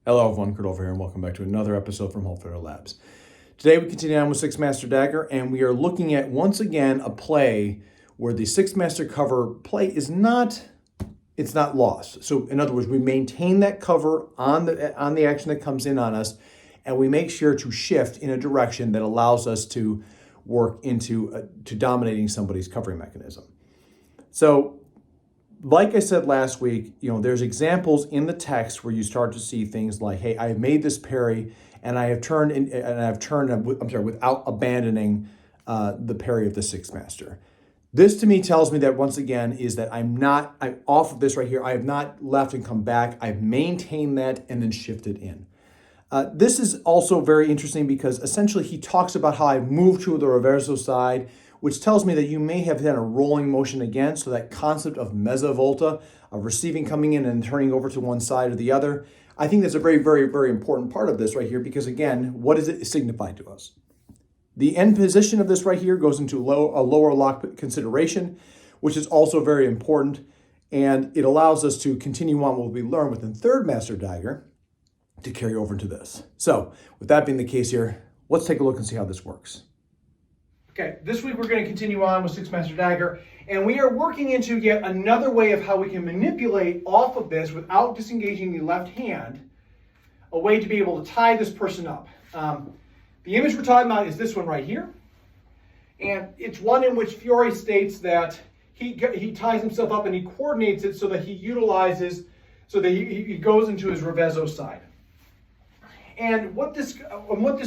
Hello everyone, Kurt over here, and welcome back to another episode from Holdfitter Labs. Today we continue on with Six Master Dagger, and we are looking at, once again, a play where the Six Master cover play is not lost. So in other words, we maintain that cover on the action that comes in on us, and we make sure to shift in a direction that allows us to work into to dominating somebody's covering mechanism. So like I said last week, there's examples in the text where you start to see things like, hey, I have made this parry and I have turned without abandoning the parry of the Sixth Master. This to me tells me that once again is that I'm off of this right here. I have not left and come back. I've maintained that and then shifted in. This is also very interesting because essentially he talks about how I've moved to the reverso side, which tells me that you may have done a rolling motion again. So that concept of mezza volta, of receiving coming in and turning over to one side or the other, I think that's a very, very, very important part of this right here, because again, what does it signify to us? The end position of this right here goes into a lower lock consideration, which is also very important. And it allows us to continue on what we learned within Third Master Dagger to carry over into this. So with that being the case here, let's take a look and see how this works. Okay, this week we're going to continue on with Six Master Dagger, and we are working into yet another way of how we can manipulate off of this without disengaging the left hand, a way to be able to tie this person up. The image we're talking about is this one right here, and it's one in which Fiore states that he ties himself up and he coordinates it so that he goes into his reverso side. And what this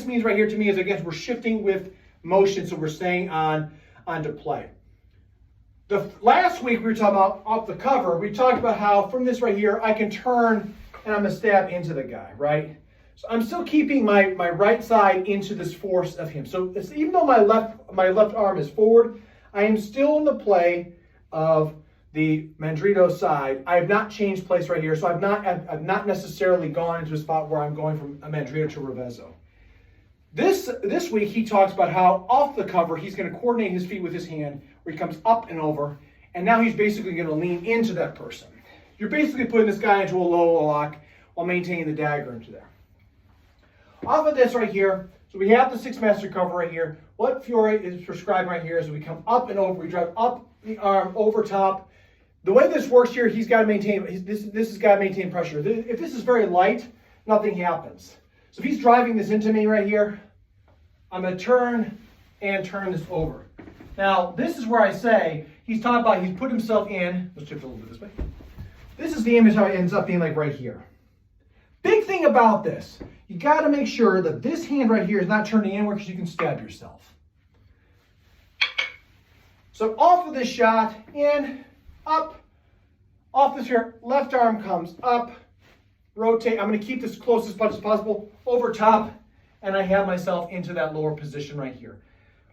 means right here to me is, again, we're shifting with motion, so we're staying onto play. The last week we were talking about off the cover, we talked about how from this right here I can turn and I'm gonna stab into the guy, right? So I'm still keeping my right side into this force of him. So even though my left arm is forward, I am still in the play of the mandrito side. I have not changed place right here, so I've not necessarily gone into a spot where I'm going from a mandrito to reverso. This week, he talks about how off the cover, he's going to coordinate his feet with his hand, where he comes up and over, and now he's basically going to lean into that person. You're basically putting this guy into a low lock while maintaining the dagger into there. Off of this right here, so we have the Six Master cover right here. What Fiore is prescribing right here is we come up and over, we drive up the arm over top. The way this works here, he's got to maintain, this has got to maintain pressure. If this is very light, nothing happens. So if he's driving this into me right here, I'm going to turn this over. Now, this is where I say, he's talking about he's put himself in, let's shift a little bit this way. This is the image how it ends up being like right here. Big thing about this, you got to make sure that this hand right here is not turning inward because you can stab yourself. So off of this shot, in, up, off this here, left arm comes up, rotate. I'm going to keep this close as much as possible, over top, and I have myself into that lower position right here.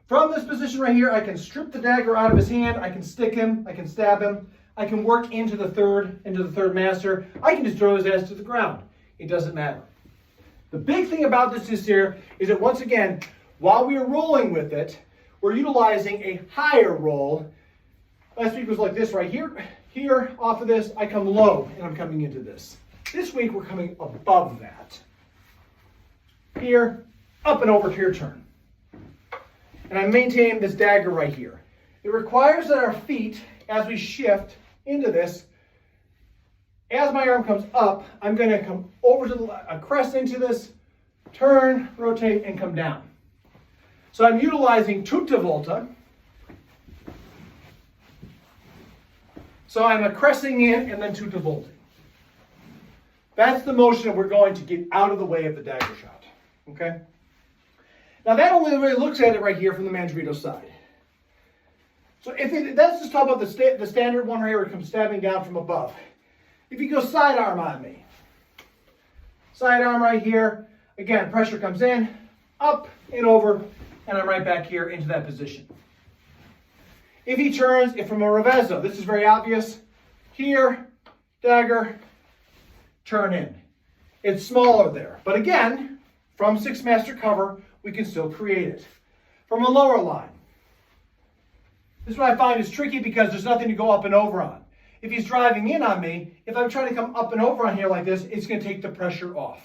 From this position right here, I can strip the dagger out of his hand, I can stick him, I can stab him, I can work into the third master, I can just throw his ass to the ground. It doesn't matter. The big thing about this is that once again, while we are rolling with it, we're utilizing a higher roll. Last week was like this right here. Here, off of this, I come low and I'm coming into this. This week, we're coming above that. Here, up and over to your turn. And I'm maintaining this dagger right here. It requires that our feet, as we shift into this, as my arm comes up, I'm going to come over to the crest into this, turn, rotate, and come down. So I'm utilizing tutta volta. So I'm cresting in and then tutta volta. That's the motion that we're going to get out of the way of the dagger shot. Okay? Now that only really looks at it right here from the mandrito side. So let's just talk about the standard one right here where it comes stabbing down from above. If you go sidearm on me, sidearm right here, again, pressure comes in, up and over, and I'm right back here into that position. If he turns, if from a reverso, this is very obvious, here, dagger, turn in. It's smaller there. But again, from Six Master cover, we can still create it. From a lower line, this is what I find is tricky because there's nothing to go up and over on. If he's driving in on me, if I'm trying to come up and over on here like this, it's going to take the pressure off.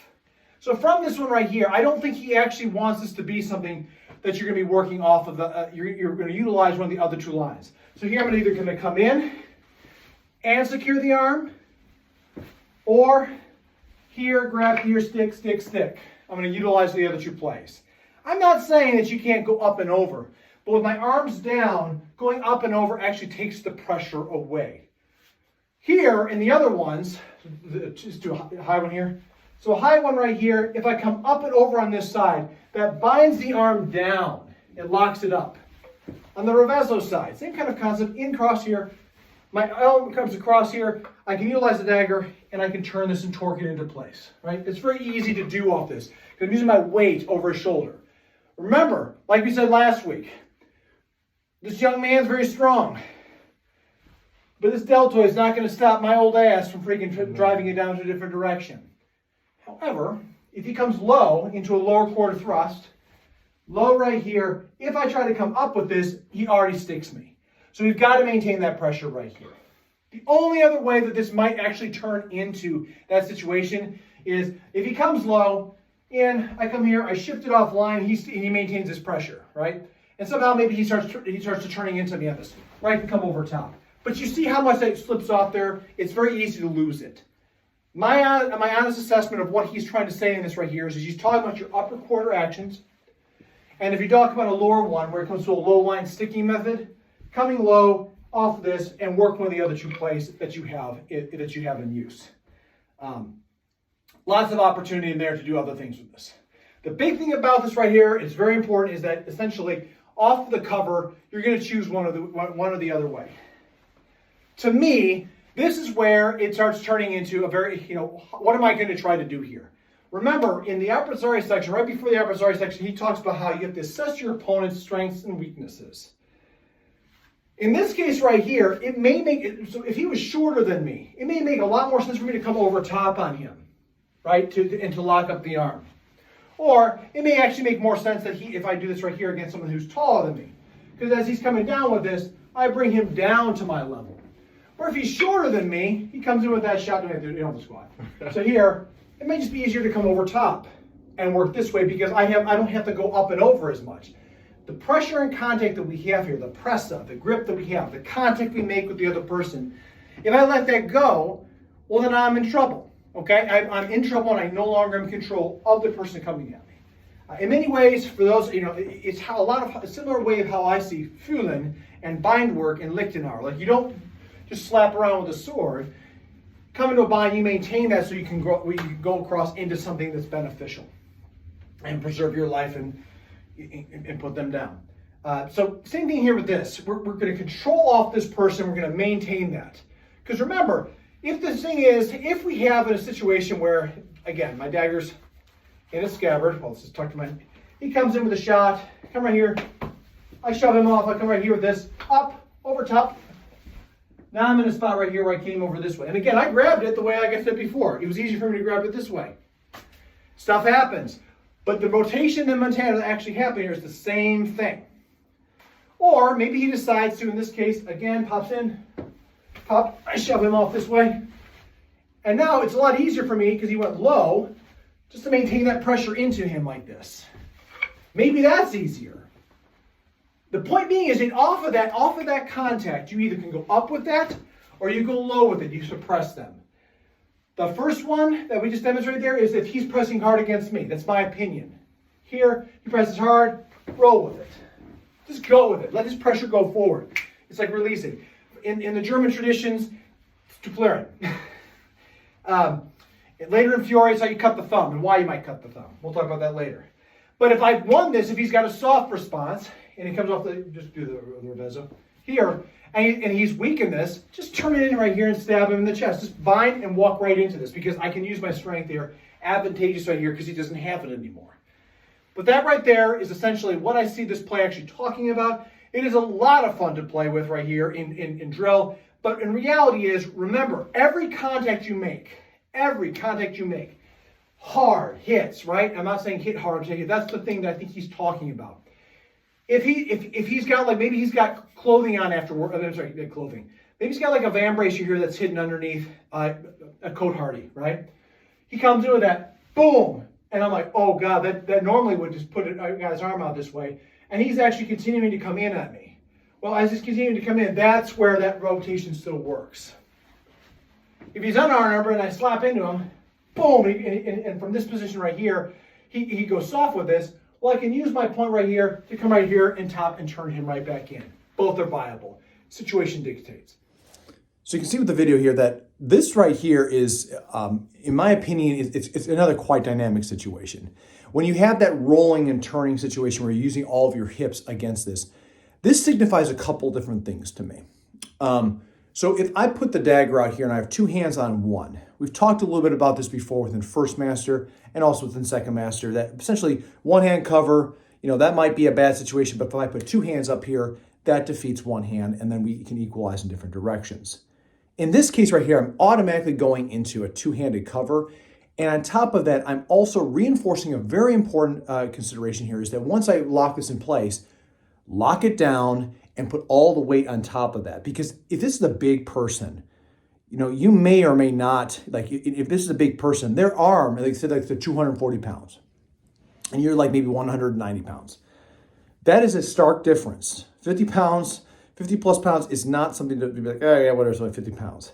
So from this one right here, I don't think he actually wants this to be something that you're going to be working off of. You're going to utilize one of the other two lines. So here I'm either going to come in and secure the arm, or here, grab here, stick, stick, stick. I'm going to utilize the other two plays. I'm not saying that you can't go up and over, but with my arms down, going up and over actually takes the pressure away. Here, in the other ones, just do a high one here. So a high one right here, if I come up and over on this side, that binds the arm down. It locks it up. On the reverso side, same kind of concept, in cross here. My elbow comes across here, I can utilize the dagger, and I can turn this and torque it into place, right? It's very easy to do off this, because I'm using my weight over his shoulder. Remember, like we said last week, this young man's very strong, but this deltoid is not going to stop my old ass from freaking driving it down to a different direction. However, if he comes low into a lower quarter thrust, low right here, if I try to come up with this, he already sticks me. So we've got to maintain that pressure right here. The only other way that this might actually turn into that situation is if he comes low, and I come here, I shift it offline, and he maintains his pressure, right? And somehow maybe he starts to turning into me on this, right? I can come over top. But you see how much that slips off there? It's very easy to lose it. My honest assessment of what he's trying to say in this right here is he's talking about your upper quarter actions. And if you talk about a lower one where it comes to a low line sticking method, coming low off of this and work one of the other two plays that you have in use. Lots of opportunity in there to do other things with this. The big thing about this right here, it's very important, is that essentially off the cover, you're going to choose one or the other way. To me, this is where it starts turning into a very, what am I going to try to do here? Remember, in the adversary section, right before the adversary section, he talks about how you have to assess your opponent's strengths and weaknesses. In this case right here, it may make it, so if he was shorter than me, it may make a lot more sense for me to come over top on him, right, and to lock up the arm. Or it may actually make more sense that if I do this right here against someone who's taller than me, because as he's coming down with this, I bring him down to my level. Or if he's shorter than me, he comes in with that shot to the squat. So here, it may just be easier to come over top and work this way because I don't have to go up and over as much. The pressure and contact that we have here, the pressa, the grip that we have, the contact we make with the other person, if I let that go, well then I'm in trouble. Okay, I'm in trouble and I no longer am in control of the person coming at me. In many ways, for those, it's how a similar way of how I see Fühlen and bind work in Lichtenauer. Like you don't just slap around with a sword. Come into a bind, you maintain that so you can go across into something that's beneficial and preserve your life and put them down. So same thing here with this. We're going to control off this person. We're going to maintain that. Because remember, if we have a situation where, again, my dagger's in a scabbard, well, let's just tuck to my, he comes in with a shot, come right here, I shove him off, I come right here with this, up, over top. Now I'm in a spot right here where I came over this way. And again, I grabbed it the way like I said before. It was easy for me to grab it this way. Stuff happens. But the rotation in Montana that actually happened here is the same thing. Or maybe he decides to, in this case, again, pops in, pop, I shove him off this way. And now it's a lot easier for me because he went low, just to maintain that pressure into him like this. Maybe that's easier. The point being is that off of that contact, you either can go up with that or you go low with it. You suppress them. The first one that we just demonstrated there is if he's pressing hard against me. That's my opinion. Here, he presses hard, roll with it. Just go with it. Let his pressure go forward. It's like releasing. In the German traditions, it's to clear it. Later in Fiore, it's how you cut the thumb and why you might cut the thumb. We'll talk about that later. But if I've won this, if he's got a soft response, and he comes off just do the reverso, here, and he's weak in this, just turn it in right here and stab him in the chest. Just bind and walk right into this because I can use my strength here, advantageous right here because he doesn't have it anymore. But that right there is essentially what I see this play actually talking about. It is a lot of fun to play with right here in drill, but in reality is, remember, every contact you make, hard hits, right? I'm not saying hit hard, that's the thing that I think he's talking about. If he's got maybe he's got clothing on afterward, clothing. Maybe he's got like a vambrace here that's hidden underneath a coat hardy, right? He comes in with that, boom, And I'm like, oh God, that normally would just put a guy's arm out this way. And he's actually continuing to come in at me. Well, as he's continuing to come in, that's where that rotation still works. If he's unarmed and I slap into him, boom, and from this position right here, he goes soft with this. Well, I can use my point right here to come right here and top and turn him right back in. Both are viable. Situation dictates. So you can see with the video here that this right here is, in my opinion, it's another quite dynamic situation. When you have that rolling and turning situation where you're using all of your hips against this signifies a couple different things to me. So if I put the dagger out here and I have two hands on one, we've talked a little bit about this before within First Master and also within Second Master, that essentially one hand cover, that might be a bad situation, but if I put two hands up here, that defeats one hand and then we can equalize in different directions. In this case right here, I'm automatically going into a two-handed cover. And on top of that, I'm also reinforcing a very important consideration here is that once I lock this in place, lock it down and put all the weight on top of that. Because if this is a big person, you may or may not, like if this is a big person, their arm, like I said, like they're 240 pounds and you're like maybe 190 pounds. That is a stark difference. 50 pounds, 50 plus pounds is not something to be like, oh yeah, whatever, it's only 50 pounds.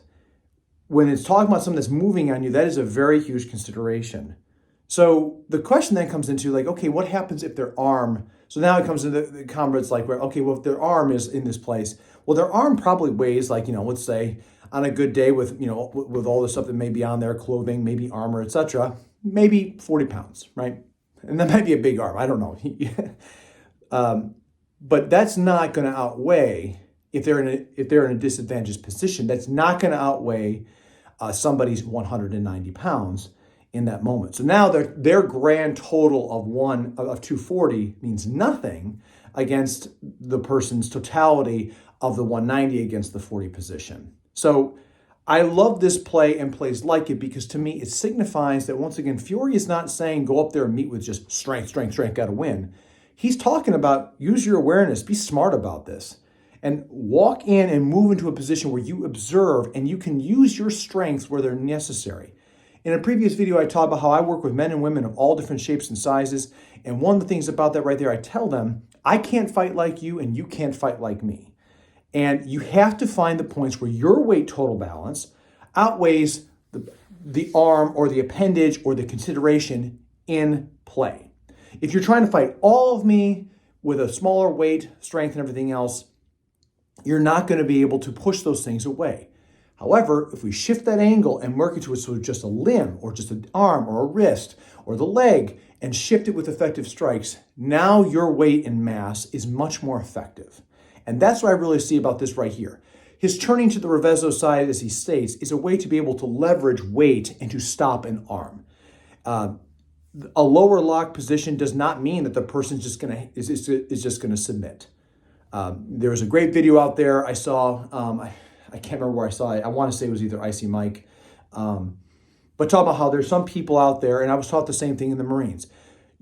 When it's talking about something that's moving on you, that is a very huge consideration. So the question then comes into like, okay, what happens if their arm, so now it comes into the converts like, okay, well, if their arm is in this place, well, their arm probably weighs like, let's say on a good day with, with all the stuff that may be on there, clothing, maybe armor, etc., maybe 40 pounds, right? And that might be a big arm, I don't know. But that's not going to outweigh, if they're in a disadvantaged position, that's not going to outweigh somebody's 190 pounds in that moment. So now their grand total of 240 means nothing against the person's totality of the 190 against the 40 position. So I love this play and plays like it because to me it signifies that once again, Fury is not saying go up there and meet with just strength, gotta win. He's talking about use your awareness, be smart about this, and walk in and move into a position where you observe and you can use your strengths where they're necessary. In a previous video, I talked about how I work with men and women of all different shapes and sizes. And one of the things about that right there, I tell them, I can't fight like you and you can't fight like me. And you have to find the points where your weight total balance outweighs the arm or the appendage or the consideration in play. If you're trying to fight all of me with a smaller weight, strength, and everything else, you're not going to be able to push those things away. However, if we shift that angle and work into it so it's just a limb or just an arm or a wrist or the leg and shift it with effective strikes, now your weight and mass is much more effective. And that's what I really see about this right here. His turning to the reverso side, as he states, is a way to be able to leverage weight and to stop an arm. A lower lock position does not mean that the person is just going to submit. There was a great video out there I saw. I can't remember where I saw it. I want to say it was either Icy Mike. But talk about how there's some people out there, and I was taught the same thing in the Marines.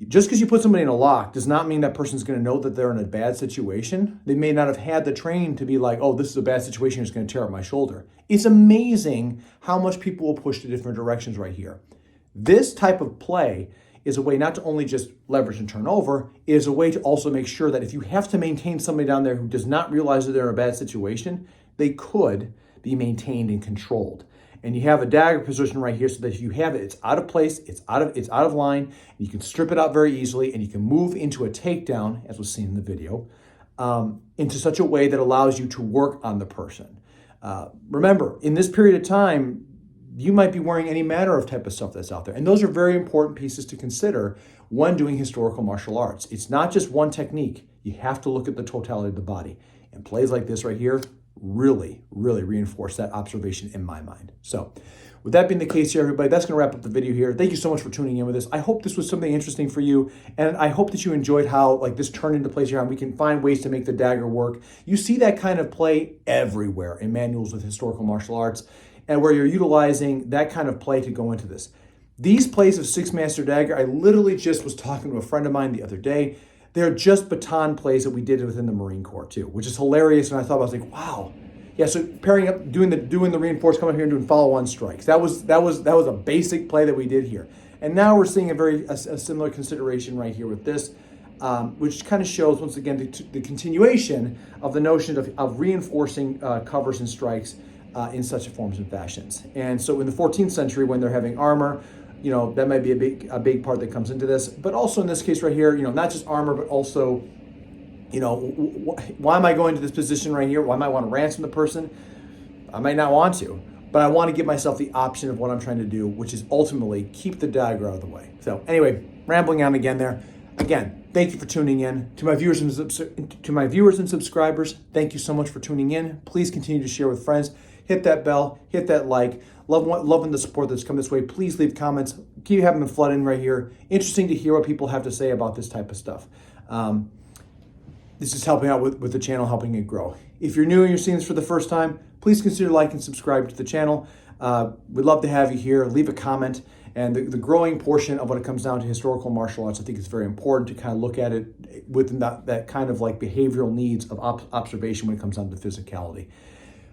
Just because you put somebody in a lock does not mean that person's going to know that they're in a bad situation. They may not have had the training to be like, oh, this is a bad situation, it's going to tear up my shoulder. It's amazing how much people will push to different directions right here. This type of play is a way not to only just leverage and turn over, it is a way to also make sure that if you have to maintain somebody down there who does not realize that they're in a bad situation, they could be maintained and controlled. And you have a dagger position right here so that if you have it, it's out of place, it's out of line, and you can strip it out very easily, and you can move into a takedown, as was seen in the video, into such a way that allows you to work on the person. Remember, in this period of time, you might be wearing any manner of type of stuff that's out there. And those are very important pieces to consider when doing historical martial arts. It's not just one technique. You have to look at the totality of the body. And plays like this right here really, really reinforce that observation in my mind. So with that being the case here, everybody, that's going to wrap up the video here. Thank you so much for tuning in with us. I hope this was something interesting for you. And I hope that you enjoyed how this turned into place here and we can find ways to make the dagger work. You see that kind of play everywhere in manuals with historical martial arts, and where you're utilizing that kind of play to go into this. These plays of Six Master Dagger, I literally just was talking to a friend of mine the other day. They're just baton plays that we did within the Marine Corps too, which is hilarious. And I thought, I was like, wow. Yeah, so pairing up, doing the reinforced, coming up here and doing follow-on strikes. That was a basic play that we did here. And now we're seeing a similar consideration right here with this, which kind of shows, once again, the continuation of the notion of reinforcing covers and strikes in such forms and fashions. And so in the 14th century, when they're having armor, that might be a big part that comes into this. But also in this case right here, not just armor, but also, why am I going to this position right here? Well, I might want to ransom the person. I might not want to, but I want to give myself the option of what I'm trying to do, which is ultimately keep the dagger out of the way. So anyway, rambling on again there. Again, thank you for tuning in. To my viewers and subscribers, thank you so much for tuning in. Please continue to share with friends. Hit that bell, hit that like. Loving the support that's come this way. Please leave comments. Keep having them flood in right here. Interesting to hear what people have to say about this type of stuff. This is helping out with the channel, helping it grow. If you're new and you're seeing this for the first time, please consider liking and subscribe to the channel. We'd love to have you here. Leave a comment. And the growing portion of when it comes down to historical martial arts, I think it's very important to kind of look at it within that kind of like behavioral needs of observation when it comes down to physicality.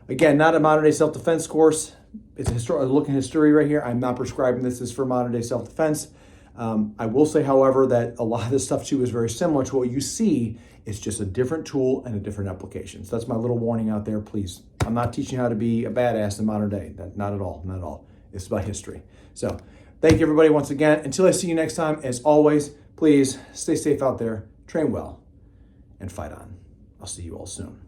Again, not a modern day self-defense course. It's a look in history right here. I'm not prescribing this as for modern day self-defense. I will say, however, that a lot of this stuff too is very similar to what you see. It's just a different tool and a different application. So that's my little warning out there. Please, I'm not teaching how to be a badass in modern day. Not at all. Not at all. It's about history. So thank you, everybody, once again. Until I see you next time, as always, please stay safe out there, train well, and fight on. I'll see you all soon.